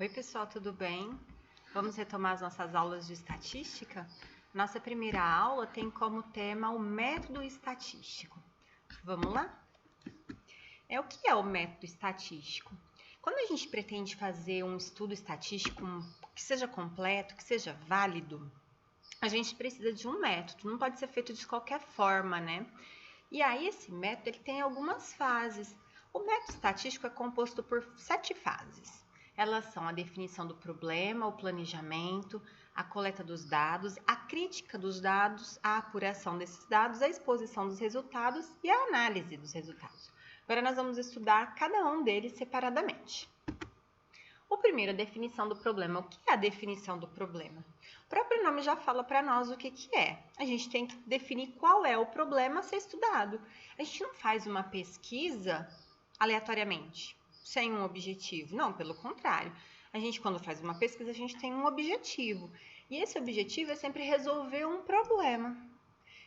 Oi pessoal, tudo bem? Vamos retomar as nossas aulas de estatística? Nossa primeira aula tem como tema o método estatístico. Vamos lá? O que é o método estatístico? Quando a gente pretende fazer um estudo estatístico que seja completo, que seja válido, a gente precisa de um método, não pode ser feito de qualquer forma, né? E aí esse método ele tem algumas fases. O método estatístico é composto por 7 fases. Elas são a definição do problema, o planejamento, a coleta dos dados, a crítica dos dados, a apuração desses dados, a exposição dos resultados e a análise dos resultados. Agora nós vamos estudar cada um deles separadamente. O primeiro, a definição do problema. O que é a definição do problema? O próprio nome já fala para nós o que é. A gente tem que definir qual é o problema a ser estudado. A gente não faz uma pesquisa aleatoriamente, sem um objetivo. Não, pelo contrário. A gente, quando faz uma pesquisa, a gente tem um objetivo. E esse objetivo é sempre resolver um problema.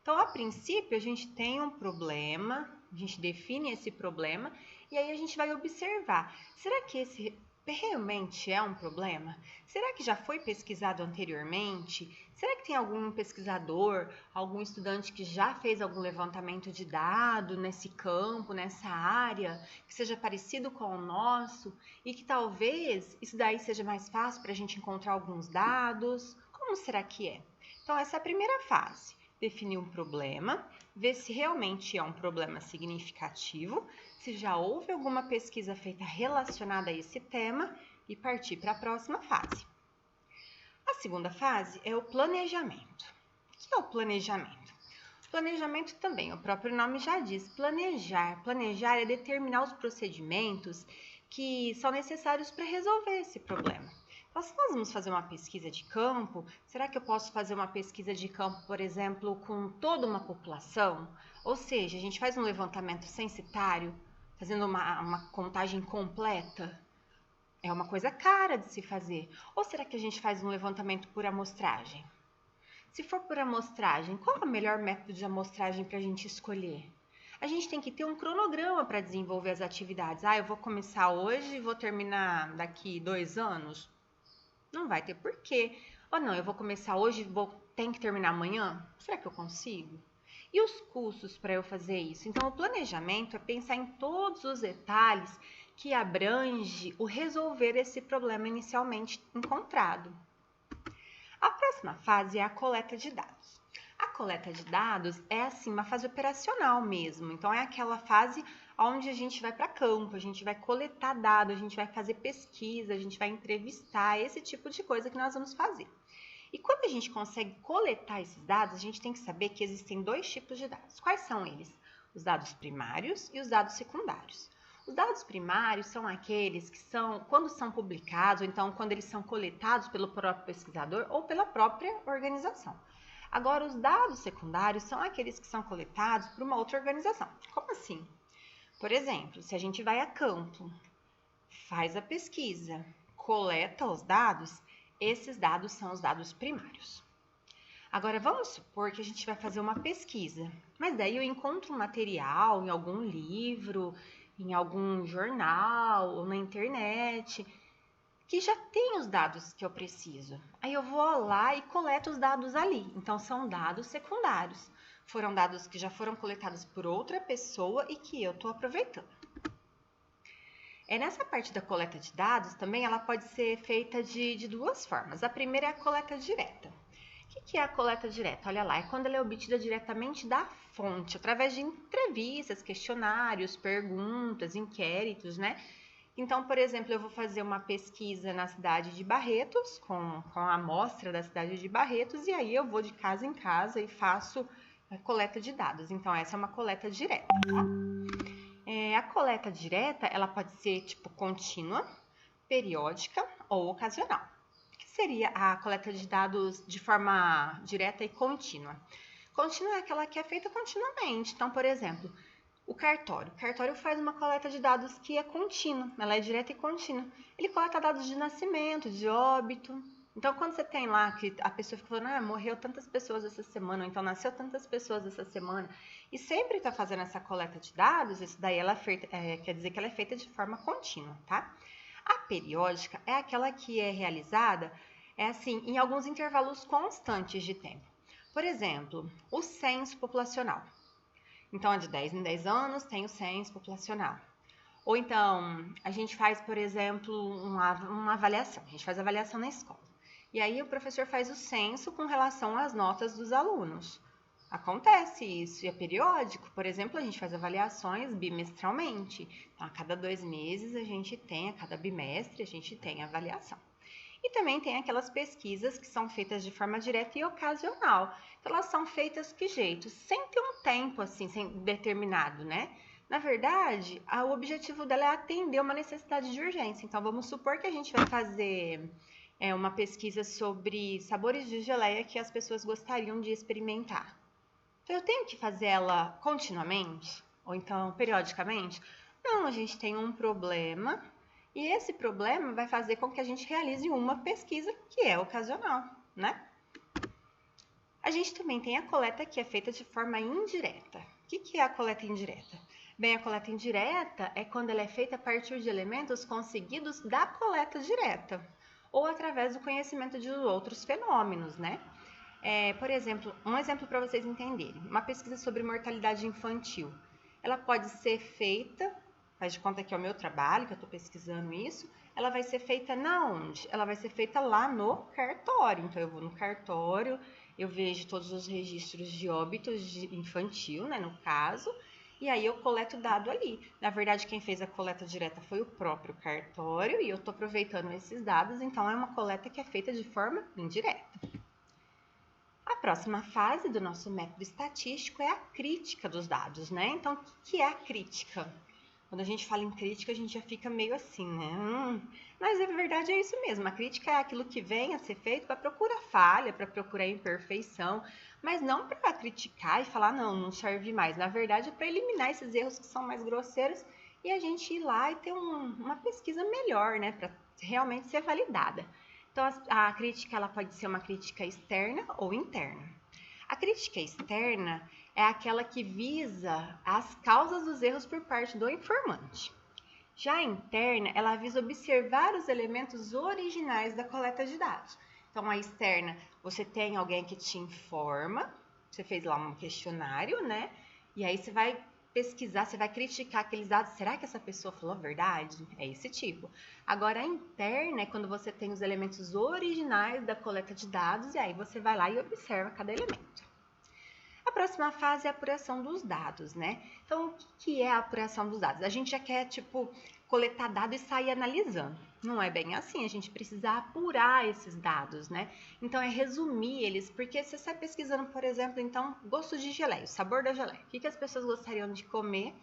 Então, a princípio, a gente tem um problema, a gente define esse problema, e aí a gente vai observar. Será que esse realmente é um problema? Será que já foi pesquisado anteriormente? Será que tem algum pesquisador, algum estudante que já fez algum levantamento de dados nesse campo, nessa área, que seja parecido com o nosso e que talvez isso daí seja mais fácil para a gente encontrar alguns dados? Como será que é? Então, essa é a primeira fase. Definir um problema, ver se realmente é um problema significativo, se já houve alguma pesquisa feita relacionada a esse tema e partir para a próxima fase. A segunda fase é o planejamento. O que é o planejamento? O planejamento também, o próprio nome já diz, planejar. Planejar é determinar os procedimentos que são necessários para resolver esse problema. Então, se nós vamos fazer uma pesquisa de campo, será que eu posso fazer uma pesquisa de campo, por exemplo, com toda uma população? Ou seja, a gente faz um levantamento censitário, fazendo uma contagem completa? É uma coisa cara de se fazer. Ou será que a gente faz um levantamento por amostragem? Se for por amostragem, qual é o melhor método de amostragem para a gente escolher? A gente tem que ter um cronograma para desenvolver as atividades. Eu vou começar hoje e vou terminar daqui 2 anos? Não vai ter porquê. Ou não, eu vou começar hoje e tenho que terminar amanhã? Será que eu consigo? E os custos para eu fazer isso? Então, o planejamento é pensar em todos os detalhes que abrange o resolver esse problema inicialmente encontrado. A próxima fase é a coleta de dados. A coleta de dados é assim uma fase operacional mesmo. Então, é aquela fase onde a gente vai para campo, a gente vai coletar dados, a gente vai fazer pesquisa, a gente vai entrevistar, esse tipo de coisa que nós vamos fazer. E quando a gente consegue coletar esses dados, a gente tem que saber que existem 2 tipos de dados. Quais são eles? Os dados primários e os dados secundários. Os dados primários são aqueles que quando são publicados, ou então quando eles são coletados pelo próprio pesquisador ou pela própria organização. Agora, os dados secundários são aqueles que são coletados por uma outra organização. Como assim? Por exemplo, se a gente vai a campo, faz a pesquisa, coleta os dados, esses dados são os dados primários. Agora, vamos supor que a gente vai fazer uma pesquisa, mas daí eu encontro um material em algum livro, em algum jornal ou na internet, que já tem os dados que eu preciso. Aí eu vou lá e coleto os dados ali. Então, são dados secundários. Foram dados que já foram coletados por outra pessoa e que eu estou aproveitando. Nessa parte da coleta de dados, também ela pode ser feita de 2 formas. A primeira é a coleta direta. O que é a coleta direta? Olha lá, é quando ela é obtida diretamente da fonte, através de entrevistas, questionários, perguntas, inquéritos, né? Então, por exemplo, eu vou fazer uma pesquisa na cidade de Barretos, com a amostra da cidade de Barretos, e aí eu vou de casa em casa e faço a coleta de dados. Então, essa é uma coleta direta, tá? A coleta direta, ela pode ser tipo contínua, periódica ou ocasional. O que seria a coleta de dados de forma direta e contínua? Contínua é aquela que é feita continuamente. Então, por exemplo, o cartório. O cartório faz uma coleta de dados que é contínua, ela é direta e contínua. Ele coleta dados de nascimento, de óbito. Então, quando você tem lá que a pessoa fica falando, morreu tantas pessoas essa semana, ou então nasceu tantas pessoas essa semana, e sempre está fazendo essa coleta de dados, isso daí ela quer dizer que ela é feita de forma contínua, tá? A periódica é aquela que é realizada assim, em alguns intervalos constantes de tempo. Por exemplo, o censo populacional. Então, de 10 em 10 anos tem o censo populacional. Ou então, a gente faz, por exemplo, uma avaliação. A gente faz avaliação na escola. E aí o professor faz o censo com relação às notas dos alunos. Acontece isso, e é periódico. Por exemplo, a gente faz avaliações bimestralmente. Então, a cada 2 meses a cada bimestre a gente tem avaliação. E também tem aquelas pesquisas que são feitas de forma direta e ocasional. Então, elas são feitas que jeito? Sem ter um tempo assim, sem determinado, né? Na verdade, o objetivo dela é atender uma necessidade de urgência. Então, vamos supor que a gente vai fazer uma pesquisa sobre sabores de geleia que as pessoas gostariam de experimentar. Então, eu tenho que fazer ela continuamente? Ou então, periodicamente? Não, a gente tem um problema e esse problema vai fazer com que a gente realize uma pesquisa que é ocasional, né? A gente também tem a coleta que é feita de forma indireta. O que é a coleta indireta? Bem, a coleta indireta é quando ela é feita a partir de elementos conseguidos da coleta direta ou através do conhecimento de outros fenômenos, né? Por exemplo, um exemplo para vocês entenderem, uma pesquisa sobre mortalidade infantil. Ela pode ser feita, faz de conta que é o meu trabalho, que eu estou pesquisando isso, ela vai ser feita na onde? Ela vai ser feita lá no cartório. Então, eu vou no cartório, eu vejo todos os registros de óbitos infantil, né, no caso, e aí eu coleto dado ali. Na verdade, quem fez a coleta direta foi o próprio cartório, e eu estou aproveitando esses dados, então é uma coleta que é feita de forma indireta. A próxima fase do nosso método estatístico é a crítica dos dados, né? Então, o que é a crítica? Quando a gente fala em crítica, a gente já fica meio assim, né? Mas a verdade é isso mesmo. A crítica é aquilo que vem a ser feito para procurar falha, para procurar imperfeição, mas não para criticar e falar, não serve mais. Na verdade, é para eliminar esses erros que são mais grosseiros e a gente ir lá e ter uma pesquisa melhor, né? Para realmente ser validada. Então, a crítica ela pode ser uma crítica externa ou interna. A crítica externa é aquela que visa as causas dos erros por parte do informante. Já a interna, ela visa observar os elementos originais da coleta de dados. Então, a externa, você tem alguém que te informa, você fez lá um questionário, né? E aí você vai pesquisar, você vai criticar aqueles dados. Será que essa pessoa falou a verdade? É esse tipo. Agora, a interna é quando você tem os elementos originais da coleta de dados e aí você vai lá e observa cada elemento. A próxima fase é a apuração dos dados, né? Então, o que é a apuração dos dados? A gente já quer, coletar dados e sair analisando. Não é bem assim, a gente precisa apurar esses dados, né? Então, é resumir eles, porque você sai pesquisando, por exemplo, então, gosto de geleia, o sabor da geleia. O que as pessoas gostariam de comer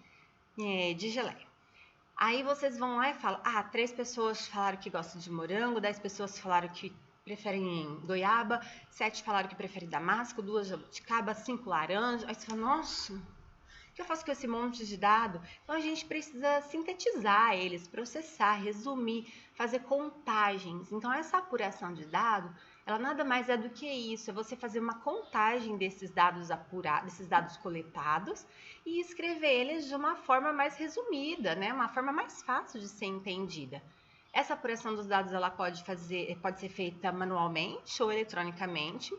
de geleia? Aí vocês vão lá e falam, 3 pessoas falaram que gostam de morango, 10 pessoas falaram que preferem goiaba, 7 falaram que preferem damasco, 2 jabuticaba, 5 laranja. Aí você fala, nossa, o que eu faço com esse monte de dado? Então, a gente precisa sintetizar eles, processar, resumir, fazer contagens. Então, essa apuração de dado, ela nada mais é do que isso, é você fazer uma contagem desses dados apurados, desses dados coletados e escrever eles de uma forma mais resumida, né? Uma forma mais fácil de ser entendida. Essa apuração dos dados ela pode ser feita manualmente ou eletronicamente.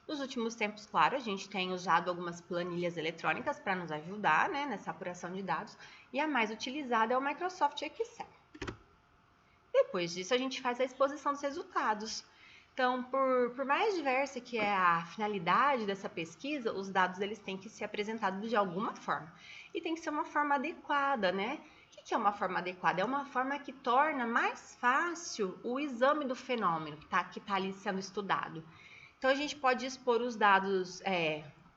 Nos últimos tempos, claro, a gente tem usado algumas planilhas eletrônicas para nos ajudar, né, nessa apuração de dados, e a mais utilizada é o Microsoft Excel. Depois disso, a gente faz a exposição dos resultados. Então, por mais diversa que é a finalidade dessa pesquisa, os dados eles têm que ser apresentados de alguma forma. E tem que ser uma forma adequada, né? O que é uma forma adequada? É uma forma que torna mais fácil o exame do fenômeno que tá ali sendo estudado. Então, a gente pode expor os dados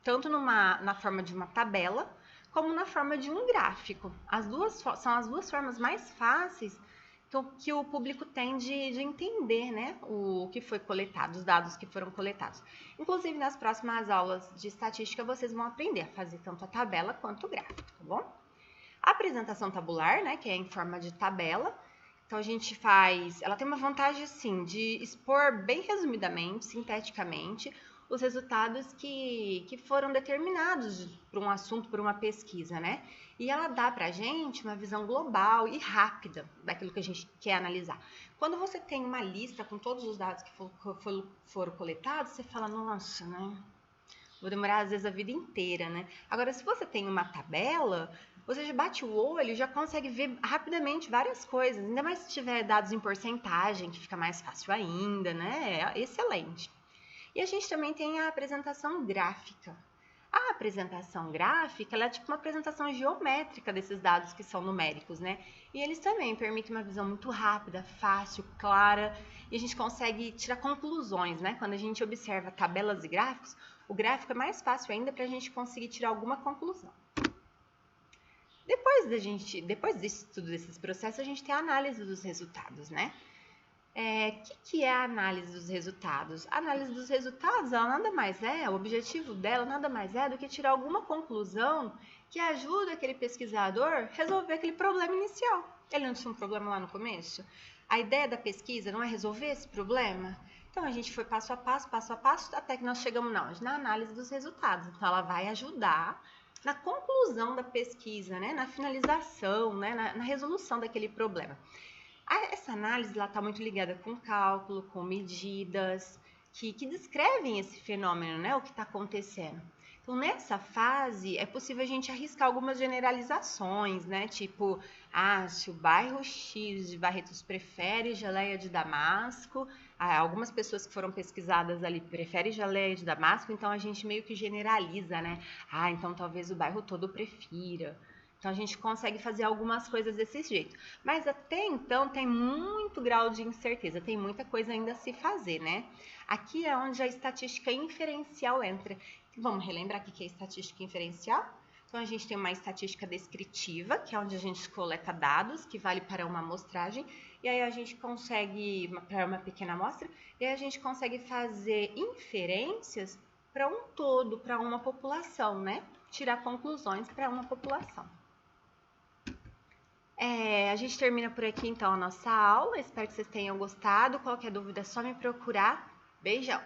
tanto na forma de uma tabela, como na forma de um gráfico. São as duas formas mais fáceis que o público tem de entender, né, o que foi coletado, os dados que foram coletados. Inclusive, nas próximas aulas de estatística, vocês vão aprender a fazer tanto a tabela quanto o gráfico, tá bom? A apresentação tabular, né, que é em forma de tabela, então a gente ela tem uma vantagem assim, de expor bem resumidamente, sinteticamente, os resultados que foram determinados por um assunto, por uma pesquisa, né? E ela dá pra gente uma visão global e rápida daquilo que a gente quer analisar. Quando você tem uma lista com todos os dados que foram coletados, você fala, nossa, né? Vou demorar às vezes a vida inteira, né? Agora, se você tem uma tabela, você já bate o olho e já consegue ver rapidamente várias coisas. Ainda mais se tiver dados em porcentagem, que fica mais fácil ainda, né? É excelente. E a gente também tem a apresentação gráfica. A apresentação gráfica, ela é tipo uma apresentação geométrica desses dados que são numéricos, né? E eles também permitem uma visão muito rápida, fácil, clara, e a gente consegue tirar conclusões, né? Quando a gente observa tabelas e gráficos, o gráfico é mais fácil ainda para a gente conseguir tirar alguma conclusão. Depois disso, tudo desses processos, a gente tem a análise dos resultados, né? Que é a análise dos resultados? A análise dos resultados, ela nada mais é, o objetivo dela nada mais é do que tirar alguma conclusão que ajude aquele pesquisador a resolver aquele problema inicial. Ele não tinha um problema lá no começo? A ideia da pesquisa não é resolver esse problema? Então, a gente foi passo a passo, até que nós chegamos na análise dos resultados. Então, ela vai ajudar na conclusão da pesquisa, né? Na finalização, né? na resolução daquele problema. Essa análise está muito ligada com cálculo, com medidas, que descrevem esse fenômeno, né? O que está acontecendo. Então, nessa fase, é possível a gente arriscar algumas generalizações, né? Tipo, se o bairro X de Barretos prefere geleia de damasco, algumas pessoas que foram pesquisadas ali preferem geleia de damasco, então a gente meio que generaliza, né? Então talvez o bairro todo prefira. Então, a gente consegue fazer algumas coisas desse jeito. Mas até então, tem muito grau de incerteza, tem muita coisa ainda a se fazer, né? Aqui é onde a estatística inferencial entra. Vamos relembrar o que é estatística inferencial? Então, a gente tem uma estatística descritiva, que é onde a gente coleta dados, que vale para uma amostragem, e aí a gente consegue, para uma pequena amostra, e aí a gente consegue fazer inferências para um todo, para uma população, né? Tirar conclusões para uma população. A gente termina por aqui, então, a nossa aula. Espero que vocês tenham gostado. Qualquer dúvida é só me procurar. Beijão!